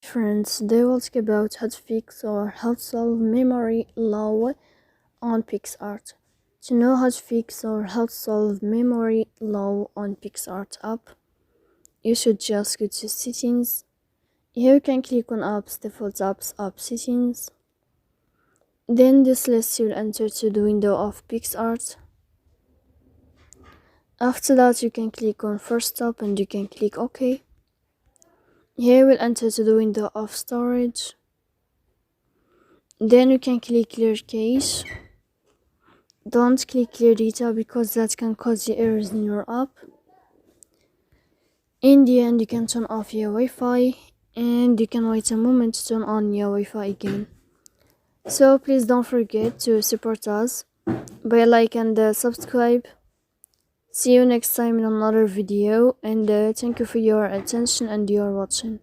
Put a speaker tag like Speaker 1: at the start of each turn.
Speaker 1: friends, today we'll talk about how to fix or how to solve memory low on Picsart. To know how to fix or how to solve memory low on Picsart app, you should just go to settings. Here you can click on apps, default apps, app settings. Then this list you'll enter to the window of Picsart. After that you can click on first stop and you can click OK. Here we'll enter to the window of storage. Then you can click clear cache. Don't click clear data because that can cause you errors in your app. In the end, you can turn off your Wi-Fi and you can wait a moment to turn on your Wi-Fi again. So please don't forget to support us by like and subscribe. See you next time in another video, and thank you for your attention and your watching.